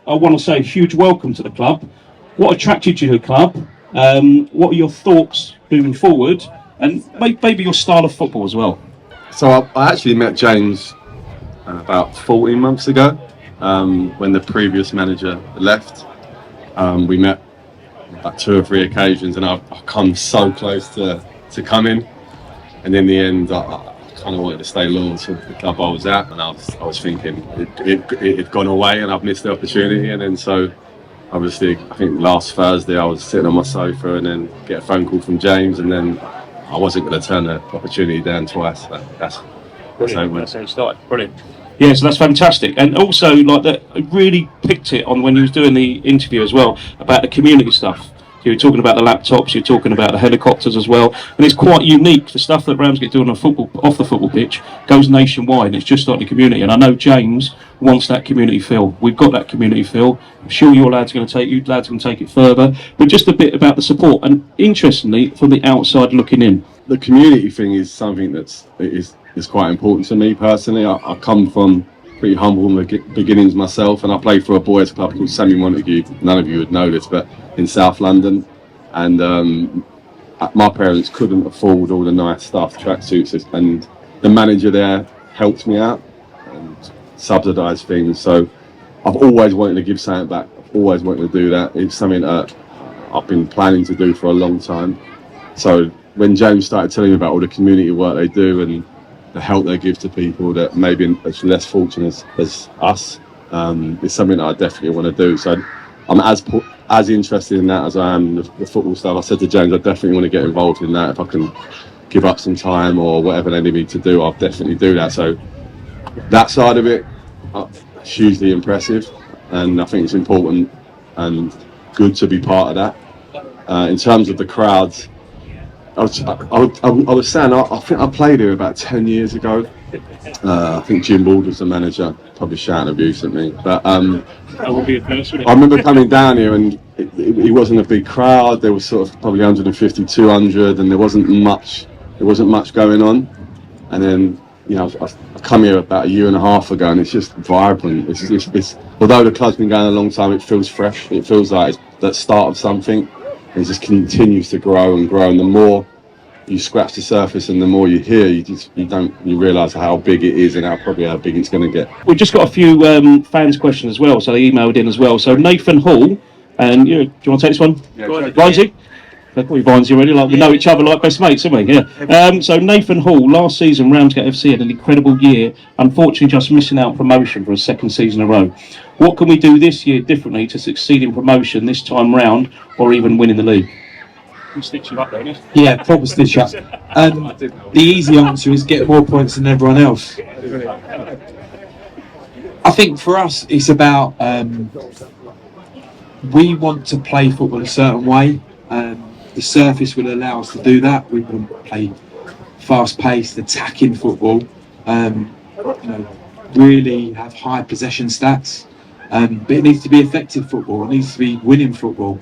I want to say a huge welcome to the club. What attracted you to the club? What are your thoughts moving forward? And maybe your style of football as well. So I actually met James about 14 months ago when the previous manager left. We met about 2 or 3 occasions, and I've come so close to coming, and in the end I kind of wanted to stay loyal to the club I was at, and I was thinking it had gone away and I've missed the opportunity. And then so obviously I think last Thursday I was sitting on my sofa and then get a phone call from James, and then I wasn't going to turn the opportunity down twice. That's how it went. That's how it started. Brilliant. Yeah, so that's fantastic. And also, like that, I really picked it on when you was doing the interview as well about the community stuff. You were talking about the laptops, you're talking about the helicopters as well, and it's quite unique. The stuff that Ramsgate do on off the football pitch goes nationwide, and it's just like the community. And I know James wants that community feel. We've got that community feel. I'm sure your lads are going to take it further. But just a bit about the support, and interestingly, from the outside looking in, the community thing is something is quite important to me personally. I come from pretty humble beginnings myself, and I played for a boys club called Sammy Montague. None of you would know this, but in South London, and my parents couldn't afford all the nice stuff, tracksuits, and the manager there helped me out and subsidised things. So I've always wanted to give something back. I've always wanted to do that. It's something that I've been planning to do for a long time. So when James started telling me about all the community work they do and the help they give to people that maybe as less fortunate as us, it's something that I definitely want to do. So I'm as interested in that as I am the football stuff. I said to James, I definitely want to get involved in that. If I can give up some time or whatever they need me to do, I'll definitely do that. So that side of it, hugely impressive, and I think it's important and good to be part of that. In terms of the crowds, I was saying, I think I played here about 10 years ago. I think Jim Ward was the manager, probably shouting abuse at me. But I remember coming down here and it wasn't a big crowd. There was sort of probably 150, 200, and there wasn't much going on. And then, you know, I come here about 1.5 years ago, and it's just vibrant. It's although the club's been going a long time, it feels fresh. It feels like it's the start of something. It just continues to grow and grow, and the more you scratch the surface and the more you hear, you realise how big it is and how big it's going to get. We've just got a few fans' questions as well, so they emailed in as well. So Nathan Hall, and do you want to take this one? Yeah, Vinesy? They call you Vinesy already, like we know each other like best mates, don't we? Yeah. So Nathan Hall, last season Ramsgate FC had an incredible year, unfortunately just missing out promotion for a second season in a row. What can we do this year differently to succeed in promotion this time round, or even winning the league? You stitch you up, don't you? Yeah, proper stitch up. The easy answer is get more points than everyone else. I think for us it's about we want to play football a certain way. The surface will allow us to do that. We want to play fast-paced, attacking football. Really have high possession stats. But it needs to be effective football. It needs to be winning football.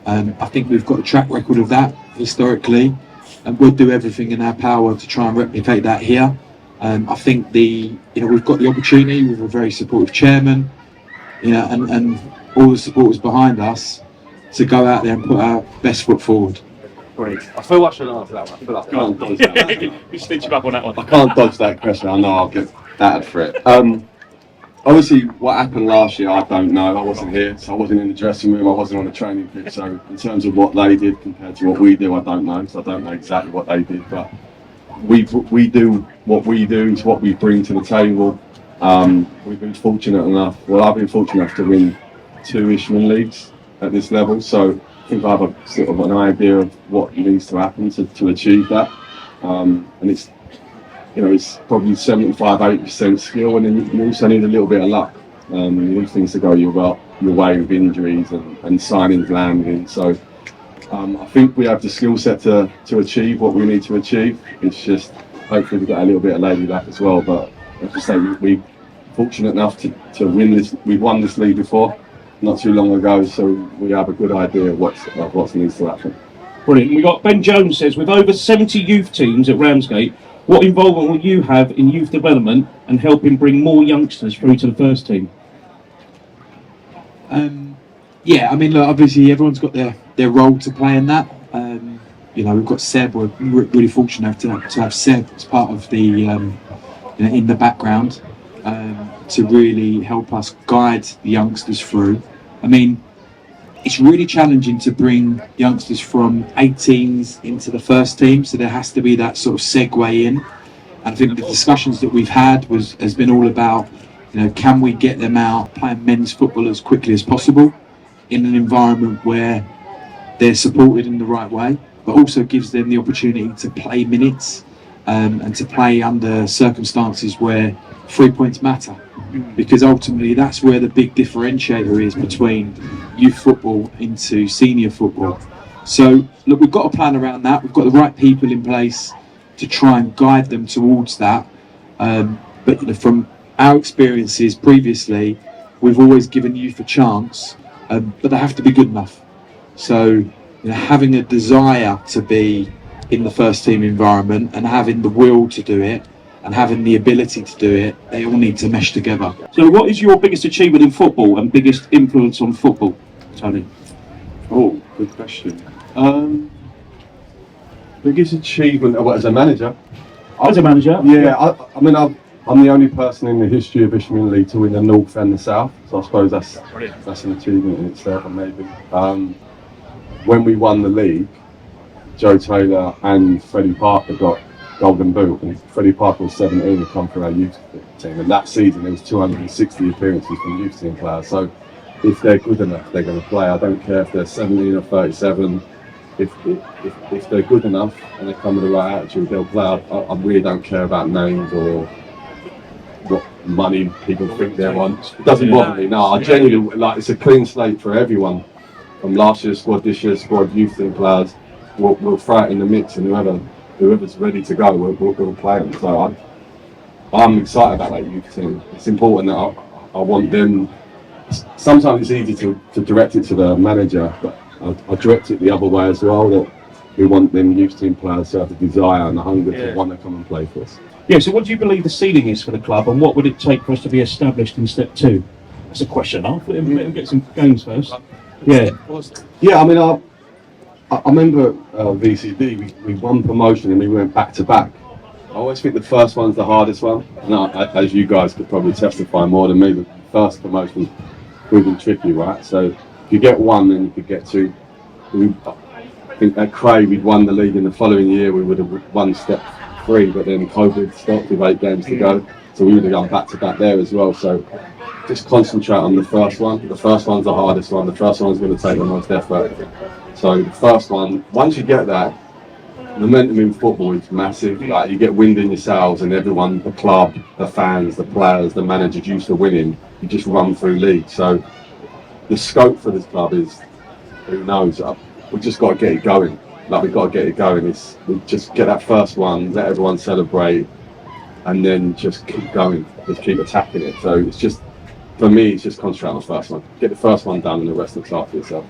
I think we've got a track record of that historically, and we'll do everything in our power to try and replicate that here. I think we've got the opportunity with a very supportive chairman, and all the supporters behind us to go out there and put our best foot forward. Great. I feel I should answer that one. I feel like I can't dodge that. You stitch you up on that one. I can't dodge that question. I know I'll get battered for it. Obviously, what happened last year, I don't know. I wasn't here, so I wasn't in the dressing room. I wasn't on the training pitch. So, in terms of what they did compared to what we do, I don't know. So I don't know exactly what they did, but we do what we do. It's what we bring to the table. We've been fortunate enough. Well, I've been fortunate enough to win 2 Ishman leagues at this level. So I think I have a sort of an idea of what needs to happen to achieve that. And it's probably 75-80% skill, and then you also need a little bit of luck. You need things to go your way with injuries and signings landing. So I think we have the skill set to achieve what we need to achieve. It's just hopefully we've got a little bit of lady luck as well. But as I say, we're fortunate enough to win this. We've won this league before, not too long ago, so we have a good idea of what needs to happen. Brilliant. We got Ben Jones says, with over 70 youth teams at Ramsgate, what involvement will you have in youth development and helping bring more youngsters through to the first team? Yeah, I mean, look, obviously everyone's got their role to play in that. You know, we've got Seb. We're really fortunate to have Seb as part of the in the background to really help us guide the youngsters through. I mean, it's really challenging to bring youngsters from 18s into the first team, so there has to be that sort of segue in. And I think the discussions that we've had has been all about, you know, can we get them out playing men's football as quickly as possible in an environment where they're supported in the right way, but also gives them the opportunity to play minutes and to play under circumstances where 3 points matter. Because ultimately that's where the big differentiator is between youth football into senior football. So look, we've got a plan around that. We've got the right people in place to try and guide them towards that. But you know, from our experiences previously, we've always given youth a chance, but they have to be good enough. So you know, having a desire to be in the first team environment and having the will to do it and having the ability to do it, they all need to mesh together. So, what is your biggest achievement in football and biggest influence on football, Tony? Oh, good question. Biggest achievement as a manager? As a manager? Yeah, I mean, I'm the only person in the history of Ishmael League to win the North and the South, so I suppose that's an achievement in itself, maybe. When we won the league, Joe Taylor and Freddie Parker got Golden Boot, and Freddie Parker was 17 and come from our youth team, and that season there was 260 appearances from youth team players. So if they're good enough, they're going to play. I don't care if they're 17 or 37. If they're good enough and they come with the right attitude, they'll play. I really don't care about names or what money people think they're on. It doesn't bother me. No, I genuinely like. It's a clean slate for everyone. From last year's squad, this year's squad, youth team players, we'll throw it in the mix, and whoever's ready to go, we'll play them. So I'm excited about that youth team. It's important that I want them. Sometimes it's easy to direct it to the manager, but I direct it the other way as well. That we want them youth team players to have the desire and the hunger to want to come and play for us. Yeah. So, what do you believe the ceiling is for the club, and what would it take for us to be established in step 2? That's a question. I'll let him get some games first. Yeah. Yeah, I mean, I remember VCD, we won promotion and we went back to back. I always think the first one's the hardest one. Now, as you guys could probably testify more than me, the first promotion's proving tricky, right? So if you get one, then you could get two. I think at Cray, we'd won the league in the following year, we would have won step 3, but then COVID stopped with 8 games to go. So we would have gone back to back there as well. So just concentrate on the first one. The first one's the hardest one. The first one's going to take the most effort. So the first one, once you get that, the momentum in football is massive. Like, you get wind in your sails, and everyone, the club, the fans, the players, the managers used to winning. You just run through league. So the scope for this club is, who knows? We've just got to get it going. Like, we've got to get it going. We just get that first one, let everyone celebrate, and then just keep going. Just keep attacking it. So it's just, for me, it's just concentrate on the first one. Get the first one done, and the rest looks after itself.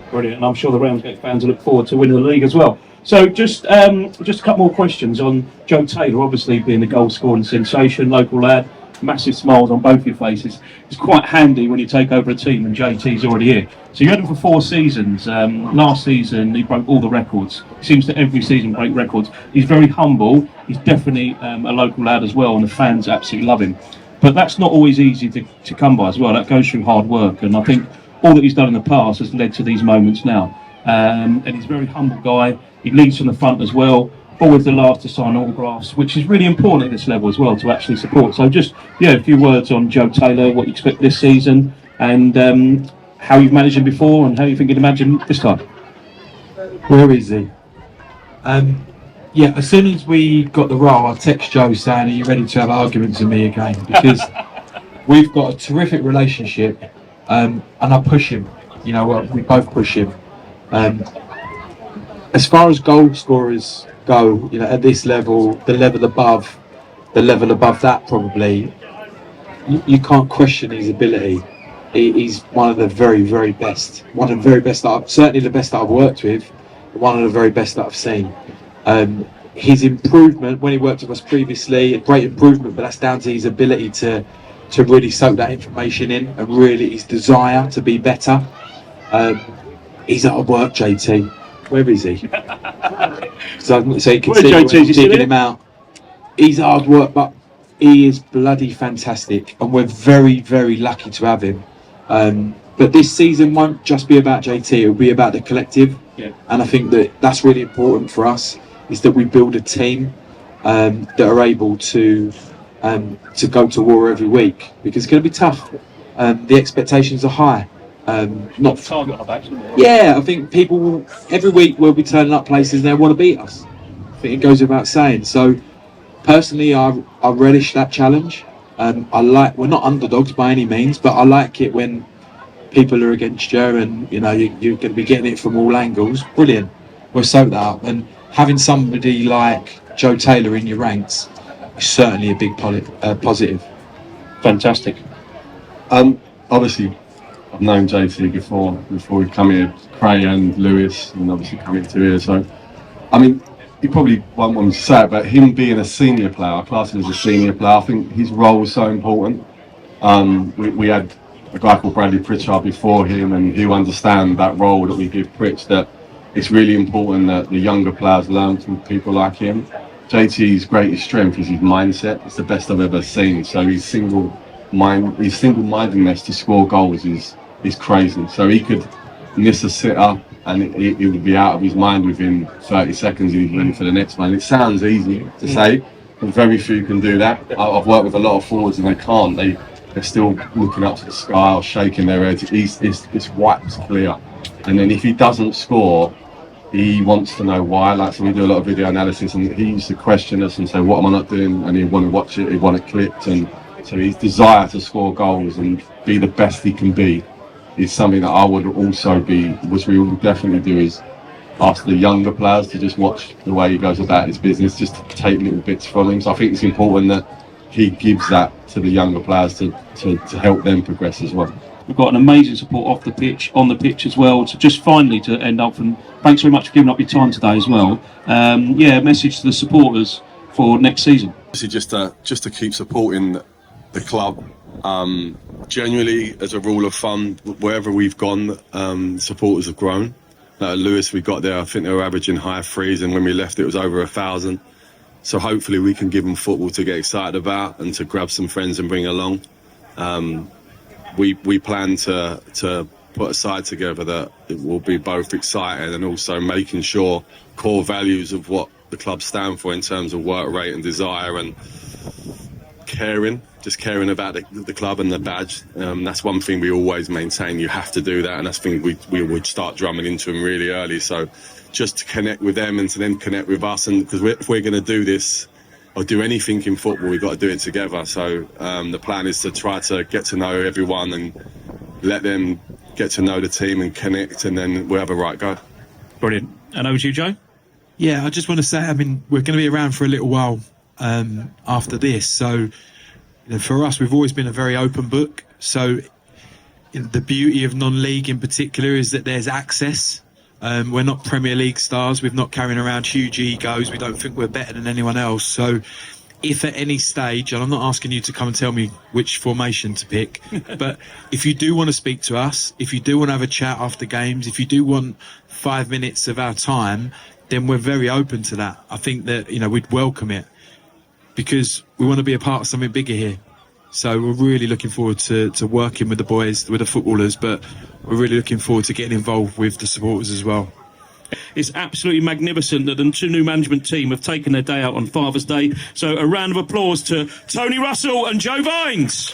Brilliant, and I'm sure the Ramsgate fans will look forward to winning the league as well. So just a couple more questions on Joe Taylor, obviously being the goal scoring sensation, local lad, massive smiles on both your faces. It's quite handy when you take over a team and JT's already here. So you had him for 4 seasons. Last season he broke all the records. He seems to every season break records. He's very humble. He's definitely a local lad as well, and the fans absolutely love him. But that's not always easy to come by as well. That goes through hard work, and I think all that he's done in the past has led to these moments now. And he's a very humble guy. He leads from the front as well. Always the last to sign autographs, which is really important at this level as well, to actually support. So just, a few words on Joe Taylor, what you expect this season, and how you've managed him before and how you think you'd imagine this time. Where is he? As soon as we got the role, I text Joe saying, are you ready to have arguments with me again? Because we've got a terrific relationship, and I push him. We both push him. As far as goal scorers go, at this level, the level above that probably, you can't question his ability. He's one of the very, very best. One of the very best certainly the best that I've worked with, one of the very best that I've seen. His improvement, when he worked with us previously, a great improvement, but that's down to his ability to to really soak that information in, and really his desire to be better. He's out of work, JT. Where is he? So you can Where's see JT? when Is he still digging here? him out. He's hard work, but he is bloody fantastic, and we're very, very lucky to have him. But this season won't just be about JT; it'll be about the collective. Yeah. And I think that that's really important for us, is that we build a team that are able to go to war every week, because it's going to be tough. The expectations are high. Not Target on our backs, isn't it? Yeah, I think people will, every week will be turning up places and they want to beat us. I think it goes without saying. So personally, I relish that challenge. We're not underdogs by any means, but I like it when people are against you, and you're going to be getting it from all angles. Brilliant. We'll soak that up, and having somebody like Joe Taylor in your ranks is certainly a big positive. Fantastic. Obviously, I've known JT before we come here, Cray and Lewis, and obviously coming to here. So, I mean, you probably won't want me to say it, but him being a senior player, I class him as a senior player. I think his role is so important. We had a guy called Bradley Pritchard before him, and he'll understand that role that we give Pritch, that it's really important that the younger players learn from people like him. JT's greatest strength is his mindset. It's the best I've ever seen. So his single-mindedness to score goals is crazy. So he could miss a sitter and he would be out of his mind within 30 seconds. He's ready for the next one. It sounds easy to say, but very few can do that. I've worked with a lot of forwards and they can't. They're still looking up to the sky or shaking their heads. It's wiped clear. And then if he doesn't score, he wants to know why. Like, so we do a lot of video analysis, and he used to question us and say, "What am I not doing?" And he want to watch it. He want it clipped, and so his desire to score goals and be the best he can be is something that I would also be, which we will definitely do, is ask the younger players to just watch the way he goes about his business, just to take little bits from him. So I think it's important that he gives that to the younger players to help them progress as well. We've got an amazing support off the pitch, on the pitch as well. So just finally to end up, and thanks very much for giving up your time today as well. A message to the supporters for next season. Just to keep supporting the club. Genuinely, as a rule of thumb, wherever we've gone, supporters have grown. Lewis, we got there, I think they were averaging high threes, and when we left it was over 1,000. So hopefully we can give them football to get excited about and to grab some friends and bring along. We plan to put a side together that it will be both exciting and also making sure core values of what the club stand for in terms of work rate and desire and caring about the club and the badge. That's one thing we always maintain. You have to do that, and that's something we would start drumming into them really early. So just to connect with them and to then connect with us, and because if we're going to do this or do anything in football, we've got to do it together. So the plan is to try to get to know everyone and let them get to know the team and connect, and then we'll have a right go. Brilliant. And over to you, Joe. Yeah, I just want to say, I mean, we're going to be around for a little while after this. So for us, we've always been a very open book. So the beauty of non-league in particular is that there's access. We're not Premier League stars. We're not carrying around huge egos. We don't think we're better than anyone else. So if at any stage, and I'm not asking you to come and tell me which formation to pick, but if you do want to speak to us, if you do want to have a chat after games, if you do want 5 minutes of our time, then we're very open to that. I think that, we'd welcome it, because we want to be a part of something bigger here. So we're really looking forward to working with the boys, with the footballers, but we're really looking forward to getting involved with the supporters as well. It's absolutely magnificent that the two new management team have taken their day out on Father's Day. So a round of applause to Tony Russell and Joe Vines.